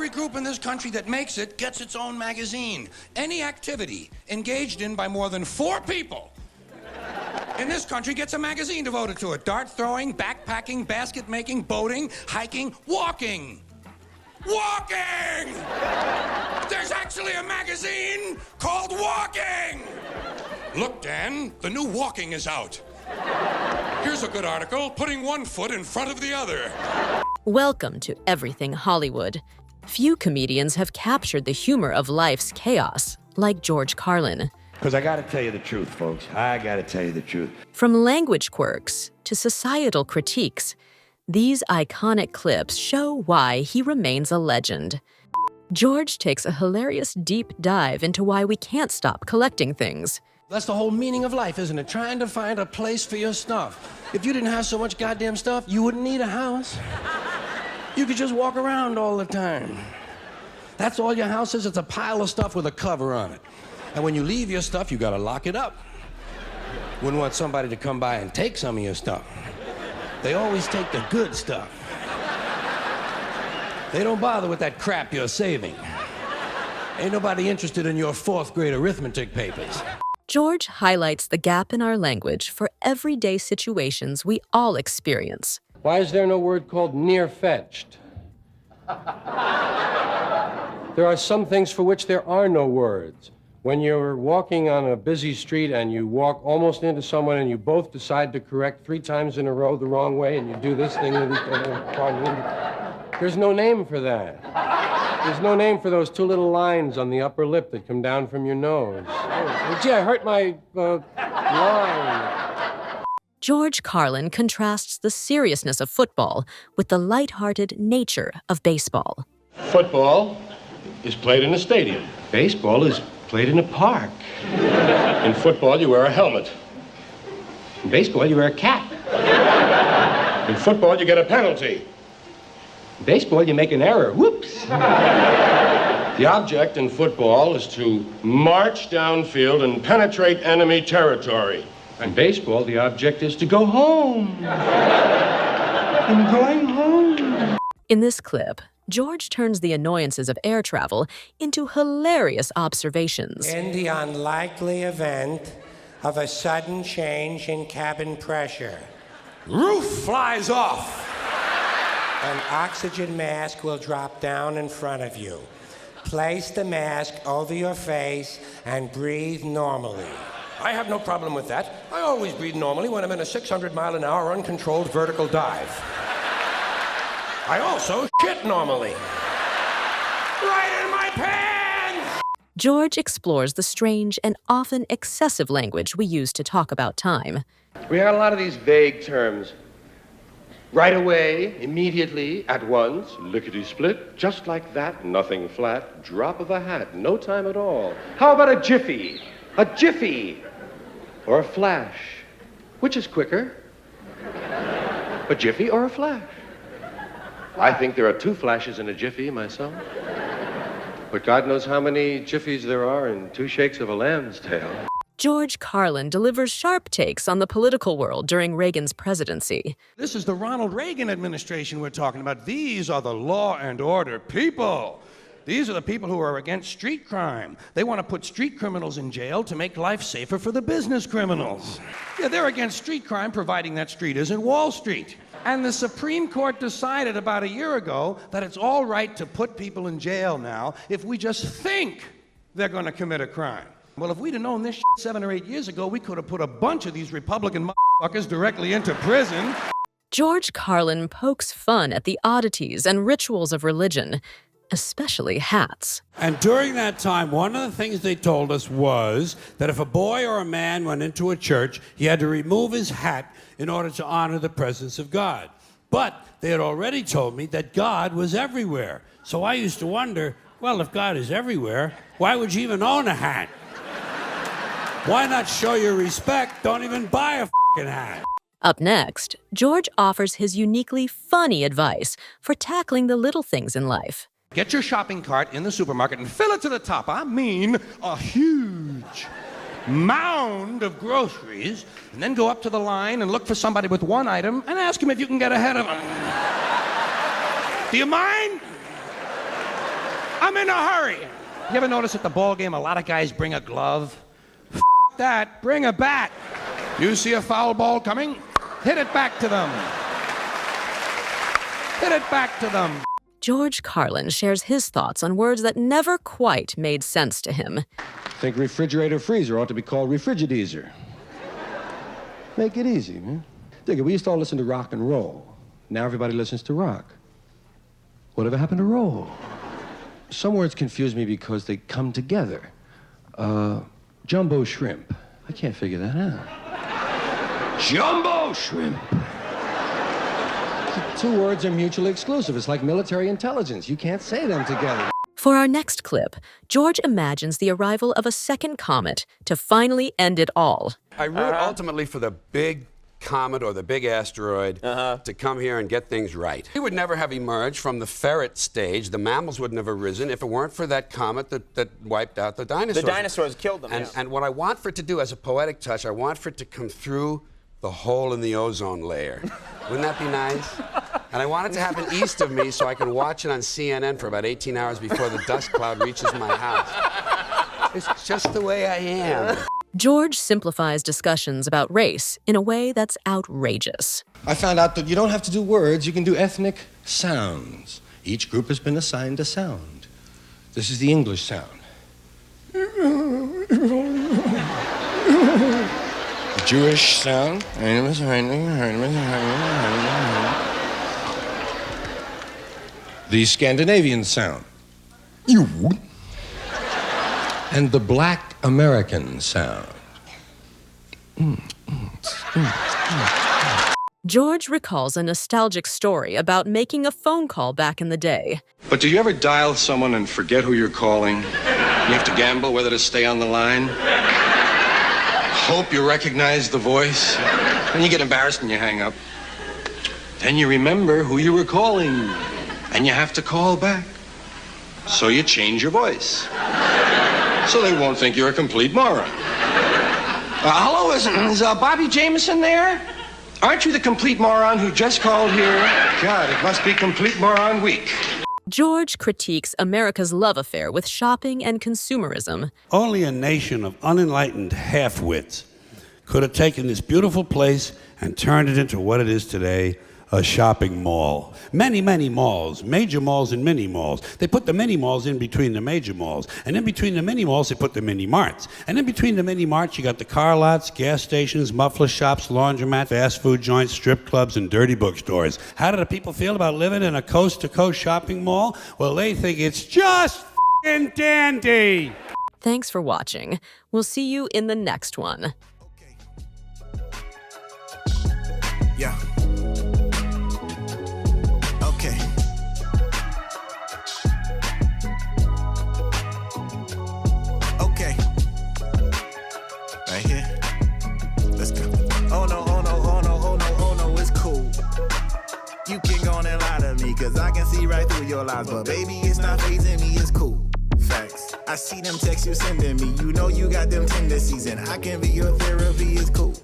Every group in this country that makes it gets its own magazine. Any activity engaged in by more than 4 people in this country gets a magazine devoted to it. Dart throwing, backpacking, basket making, boating, hiking, walking. Walking! There's actually a magazine called Walking! Look, Dan, the new Walking is out. Here's a good article, putting one foot in front of the other. Welcome to Everything Hollywood. Few comedians have captured the humor of life's chaos like George Carlin. Because I gotta tell you the truth, folks. I gotta tell you the truth. From language quirks to societal critiques, these iconic clips show why he remains a legend. George takes a hilarious deep dive into why we can't stop collecting things. That's the whole meaning of life, isn't it? Trying to find a place for your stuff. If you didn't have so much goddamn stuff, you wouldn't need a house. You could just walk around all the time. That's all your house is. It's a pile of stuff with a cover on it. And when you leave your stuff, you gotta lock it up. Wouldn't want somebody to come by and take some of your stuff. They always take the good stuff. They don't bother with that crap you're saving. Ain't nobody interested in your 4th grade arithmetic papers. George highlights the gap in our language for everyday situations we all experience. Why is there no word called near-fetched? There are some things for which there are no words. When you're walking on a busy street and you walk almost into someone and you both decide to correct 3 times in a row the wrong way and you do this thing with each other, there's no name for that. There's no name for those 2 little lines on the upper lip that come down from your nose. Oh, gee, I hurt my line. George Carlin contrasts the seriousness of football with the lighthearted nature of baseball. Football is played in a stadium. Baseball is played in a park. In football, you wear a helmet. In baseball, you wear a cap. In football, you get a penalty. In baseball, you make an error. Whoops. The object in football is to march downfield and penetrate enemy territory. In baseball, the object is to go home. I'm going home. In this clip, George turns the annoyances of air travel into hilarious observations. In the unlikely event of a sudden change in cabin pressure, Roof flies off. an oxygen mask will drop down in front of you. Place the mask over your face and breathe normally. I have no problem with that. I always breathe normally when I'm in a 600-mile-an-hour uncontrolled vertical dive. I also shit normally. Right in my pants! George explores the strange and often excessive language we use to talk about time. We have a lot of these vague terms. Right away, immediately, at once, lickety-split, just like that, nothing flat, drop of a hat, no time at all. How about a jiffy? A jiffy! Or a flash? Which is quicker? A jiffy or a flash? I think there are 2 flashes in a jiffy myself. But God knows how many jiffies there are in 2 shakes of a lamb's tail. George Carlin delivers sharp takes on the political world during Reagan's presidency. This is the Ronald Reagan administration we're talking about. These are the law and order people. These are the people who are against street crime. They want to put street criminals in jail to make life safer for the business criminals. Yeah, they're against street crime, providing that street isn't Wall Street. And the Supreme Court decided about a year ago that it's all right to put people in jail now if we just think they're going to commit a crime. Well, if we'd have known this 7 or 8 years ago, we could have put a bunch of these Republican motherfuckers directly into prison. George Carlin pokes fun at the oddities and rituals of religion, especially hats. And during that time, one of the things they told us was that if a boy or a man went into a church, he had to remove his hat in order to honor the presence of God. But they had already told me that God was everywhere. So I used to wonder, well, if God is everywhere, why would you even own a hat? Why not show your respect? Don't even buy a f***ing hat. Up next, George offers his uniquely funny advice for tackling the little things in life. Get your shopping cart in the supermarket and fill it to the top. I mean, a huge mound of groceries, and then go up to the line and look for somebody with one item and ask him if you can get ahead of him. Do you mind? I'm in a hurry. You ever notice at the ball game a lot of guys bring a glove? That, bring a bat. You see a foul ball coming? Hit it back to them. Hit it back to them. George Carlin shares his thoughts on words that never quite made sense to him. Think refrigerator freezer ought to be called refrigedizer. Make it easy, man. Dig it, we used to all listen to rock and roll. Now everybody listens to rock. Whatever happened to roll? Some words confuse me because they come together. Jumbo shrimp. I can't figure that out. Jumbo shrimp. The two words are mutually exclusive. It's like military intelligence. You can't say them together. For our next clip, George imagines the arrival of a second comet to finally end it all. I root ultimately for the big comet or the big asteroid to come here and get things right. We would never have emerged from the ferret stage. The mammals would never have risen if it weren't for that comet that wiped out the dinosaurs. The dinosaurs killed them, And what I want for it to do as a poetic touch, I want for it to come through the hole in the ozone layer. Wouldn't that be nice? And I want it to happen east of me so I can watch it on CNN for about 18 hours before the dust cloud reaches my house. It's just the way I am. George simplifies discussions about race in a way that's outrageous. I found out that you don't have to do words, you can do ethnic sounds. Each group has been assigned a sound. This is the English sound. The Jewish sound. The Scandinavian sound. You. And the Black American sound. George recalls a nostalgic story about making a phone call back in the day. But do you ever dial someone and forget who you're calling? You have to gamble whether to stay on the line? Hope you recognize the voice? And you get embarrassed and you hang up. Then you remember who you were calling, and you have to call back. So you change your voice. So they won't think you're a complete moron. Hello, is Bobby Jameson there? Aren't you the complete moron who just called here? God, it must be complete moron week. George critiques America's love affair with shopping and consumerism. Only a nation of unenlightened half-wits could have taken this beautiful place and turned it into what it is today, a shopping mall. Many, many malls, major malls and mini malls. They put the mini malls in between the major malls. And in between the mini malls, they put the mini marts. And in between the mini marts, you got the car lots, gas stations, muffler shops, laundromats, fast food joints, strip clubs, and dirty bookstores. How do the people feel about living in a coast-to-coast shopping mall? Well, they think it's just f***ing dandy. Thanks for watching. We'll see you in the next one. Yeah. Okay. Okay. Right here. Let's go. Oh no, oh no, oh no, oh no, oh no, it's cool. You can go on and lie to me, cause I can see right through your lies. But baby, it's not fazing me, it's cool. Facts. I see them texts you sending me. You know you got them tendencies, and I can be your therapy, it's cool.